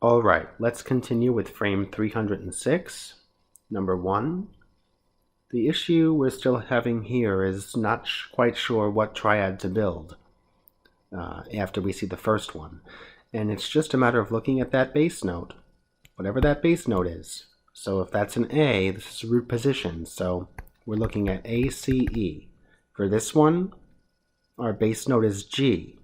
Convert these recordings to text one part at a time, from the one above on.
All right, let's continue with frame 306. Number 1. The issue we're still having here is not quite sure what triad to build after we see the first one. And it's just a matter of looking at that bass note, whatever that bass note is. So if that's an A, this is root position. So we're looking at A, C, E. For this one, our bass note is G.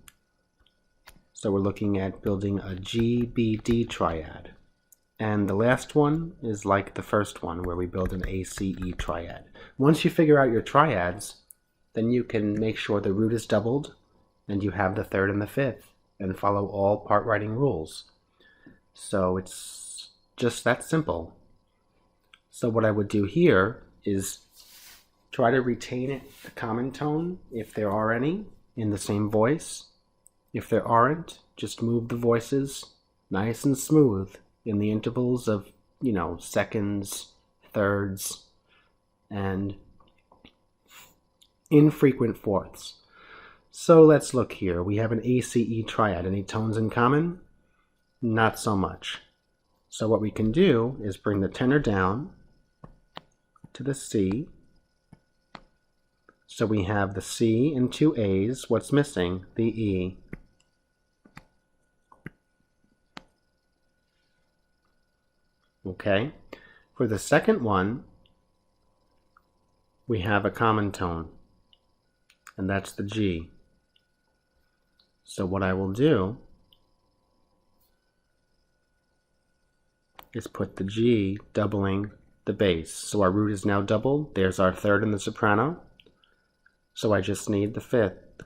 So we're looking at building a G, B, D triad. And the last one is like the first one where we build an A, C, E triad. Once you figure out your triads, then you can make sure the root is doubled and you have the third and the fifth and follow all part writing rules. So it's just that simple. So what I would do here is try to retain the common tone if there are any in the same voice. If there aren't, just move the voices nice and smooth in the intervals of, seconds, thirds, and infrequent fourths. So let's look here. We have an ACE triad. Any tones in common? Not so much. So what we can do is bring the tenor down to the C. So we have the C and two A's. What's missing? The E. Okay, for the second one, we have a common tone, and that's the G. So what I will do is put the G doubling the bass. So our root is now doubled. There's our third in the soprano. So I just need the fifth,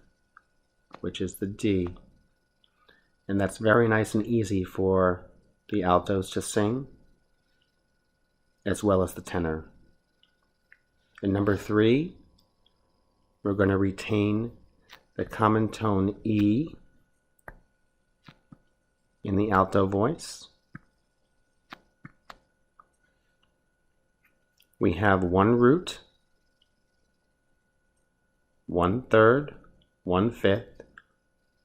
which is the D. And that's very nice and easy for the altos to sing, as well as the tenor. In number 3, we're going to retain the common tone E in the alto voice. We have one root, one third, one fifth,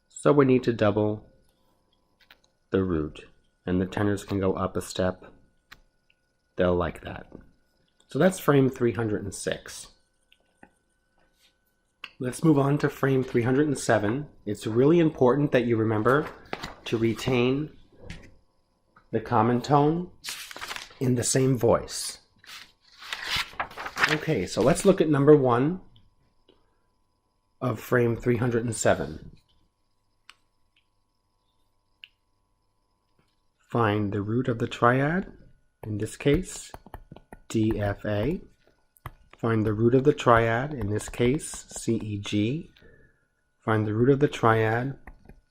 so we need to double the root, and the tenors can go up a step. They'll like that. So that's frame 306. Let's move on to frame 307. It's really important that you remember to retain the common tone in the same voice. Okay, so let's look at number 1 of frame 307. Find the root of the triad. In this case, DFA. Find the root of the triad, in this case, CEG. Find the root of the triad,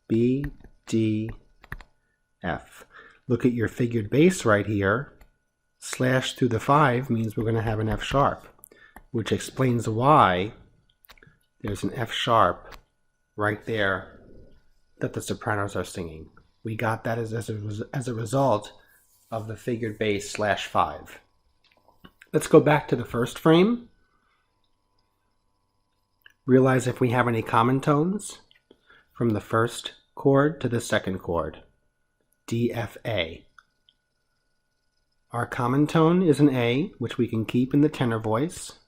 BDF. Look at your figured bass right here. Slash through the 5 means we're going to have an F sharp, which explains why there's an F sharp right there that the sopranos are singing. We got that as a result of the figured bass /5. Let's go back to the first frame. Realize if we have any common tones from the first chord to the second chord. DFA. Our common tone is an A, which we can keep in the tenor voice.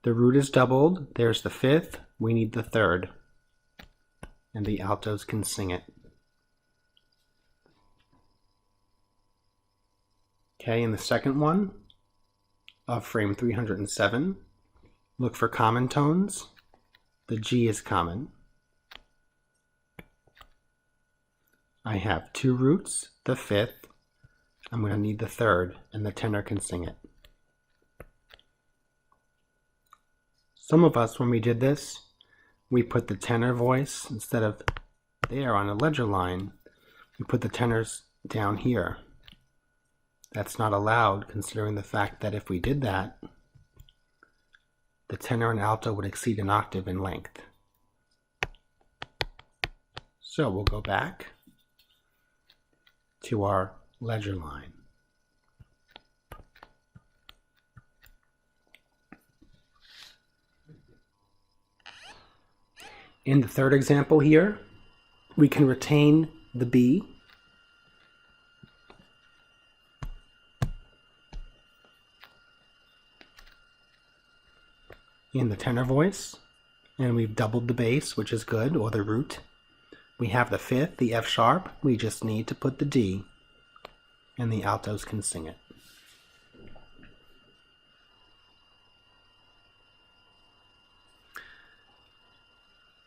The root is doubled. There's the fifth. We need the third. And the altos can sing it. Okay, in the second one of frame 307, look for common tones. The G is common. I have two roots, the fifth. I'm going to need the third, and the tenor can sing it. Some of us, when we did this, we put the tenor voice, instead of there on a ledger line, we put the tenors down here. That's not allowed, considering the fact that if we did that, the tenor and alto would exceed an octave in length. So we'll go back to our ledger line. In the third example here, We can retain the B in the tenor voice, and we've doubled the bass, which is good, or the root. We have the fifth, the F sharp. We just need to put the D, and the altos can sing it.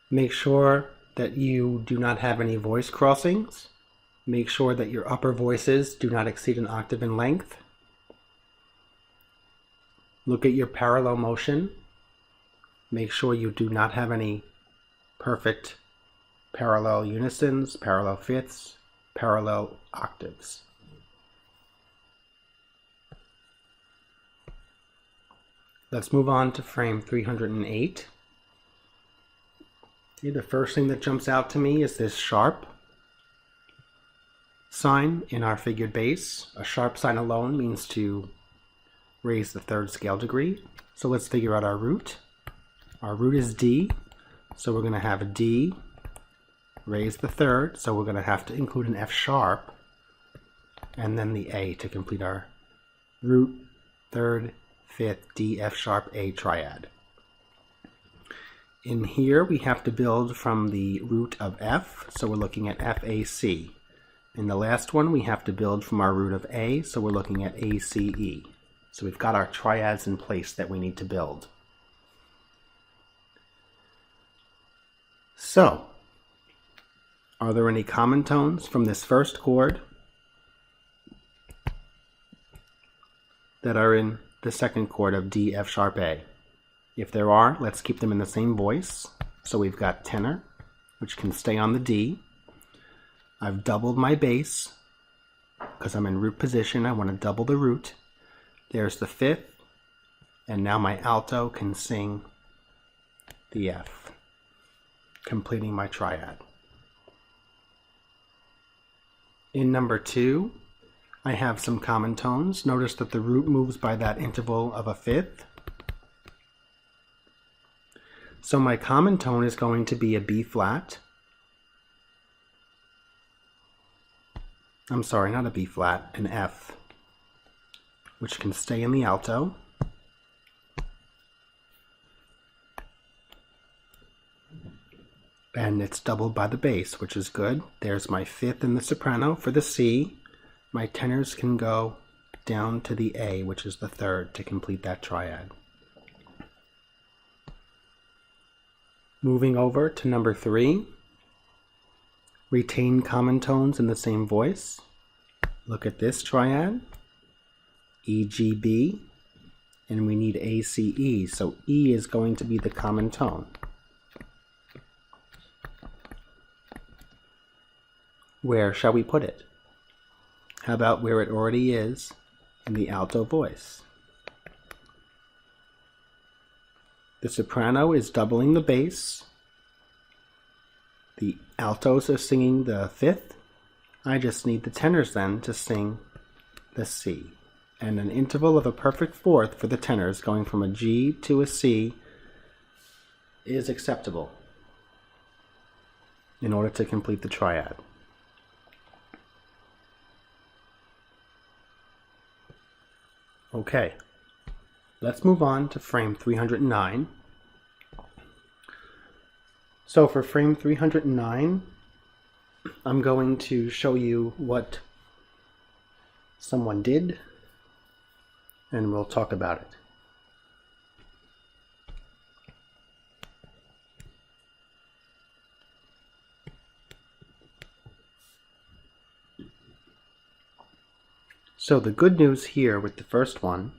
Make sure that you do not have any voice crossings. Make sure that your upper voices do not exceed an octave in length. Look at your parallel motion. Make sure you do not have any perfect parallel unisons, parallel fifths, parallel octaves. Let's move on to frame 308. Okay, the first thing that jumps out to me is this sharp sign in our figured bass. A sharp sign alone means to raise the third scale degree. So let's figure out our root. Our root is D, so we're going to have a D, raise the third, so we're going to have to include an F sharp, and then the A to complete our root, third, fifth, D, F sharp, A triad. In here we have to build from the root of F, so we're looking at F, A, C. In the last one we have to build from our root of A, so we're looking at A, C, E. So we've got our triads in place that we need to build. So, are there any common tones from this first chord that are in the second chord of D, F sharp, A? If there are, let's keep them in the same voice. So we've got tenor, which can stay on the D. I've doubled my bass because I'm in root position. I want to double the root. There's the fifth, and now my alto can sing the F, completing my triad. In number 2, I have some common tones. Notice that the root moves by that interval of a fifth. So my common tone is going to be a B flat. I'm sorry, not a B flat, an F, which can stay in the alto. And it's doubled by the bass, which is good. There's my fifth in the soprano. For the C, my tenors can go down to the A, which is the third, to complete that triad. Moving over to number 3, retain common tones in the same voice. Look at this triad, E, G, B, and we need A, C, E, so E is going to be the common tone. Where shall we put it? How about where it already is in the alto voice? The soprano is doubling the bass. The altos are singing the fifth. I just need the tenors then to sing the C. And an interval of a perfect fourth for the tenors going from a G to a C is acceptable in order to complete the triad. Okay, let's move on to frame 309. So for frame 309, I'm going to show you what someone did, and we'll talk about it. So the good news here with the first one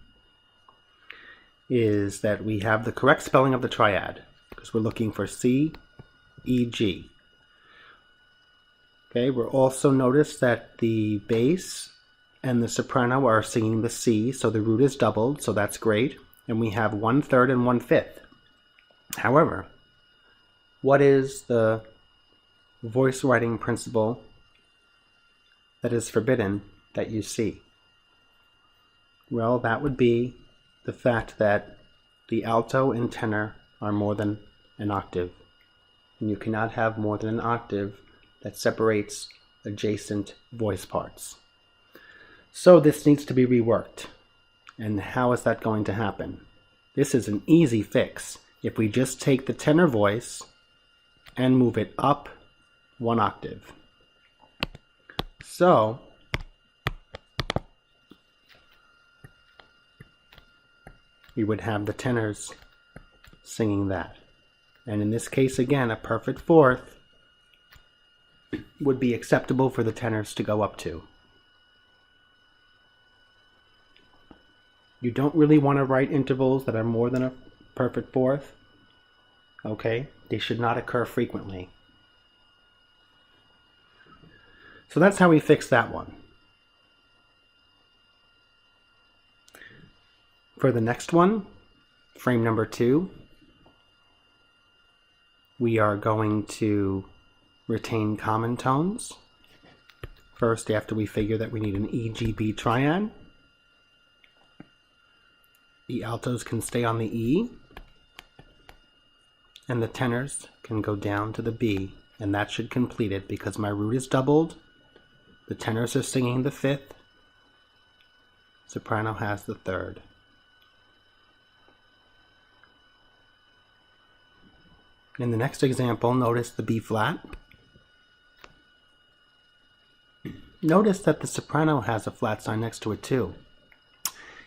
is that we have the correct spelling of the triad, because we're looking for C, E, G. Okay, we'll also notice that the bass and the soprano are singing the C, so the root is doubled, so that's great. And we have 1/3 and 1/5. However, what is the voice writing principle that is forbidden that you see? Well, that would be the fact that the alto and tenor are more than an octave. And you cannot have more than an octave that separates adjacent voice parts. So this needs to be reworked. And how is that going to happen? This is an easy fix. If we just take the tenor voice and move it up 1 octave. So we would have the tenors singing that. And in this case, again, a perfect fourth would be acceptable for the tenors to go up to. You don't really want to write intervals that are more than a perfect fourth. Okay? They should not occur frequently. So that's how we fix that one. For the next one, frame number 2, we are going to retain common tones. First, after we figure that we need an E-G-B triad, the altos can stay on the E, and the tenors can go down to the B, and that should complete it because my root is doubled, the tenors are singing the 5th, soprano has the 3rd. In the next example, notice the B flat. Notice that the soprano has a flat sign next to it too.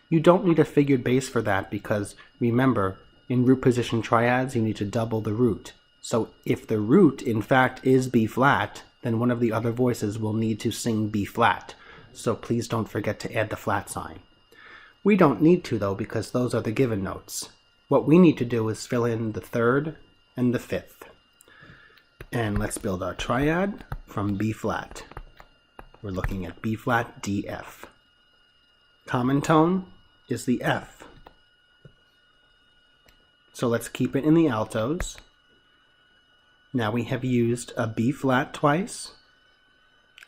You don't need a figured bass for that because, remember, in root position triads you need to double the root. So if the root in fact is B flat, then one of the other voices will need to sing B flat. So please don't forget to add the flat sign. We don't need to though because those are the given notes. What we need to do is fill in the 3rd and the 5th. And let's build our triad from B flat. We're looking at B flat, D, F. Common tone is the F. So let's keep it in the altos. Now we have used a B flat twice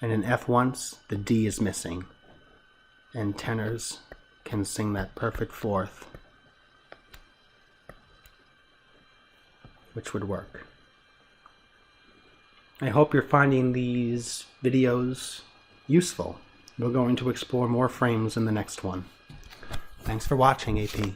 and an F once. The D is missing. And tenors can sing that perfect fourth, which would work. I hope you're finding these videos useful. We're going to explore more frames in the next one. Thanks for watching, AP.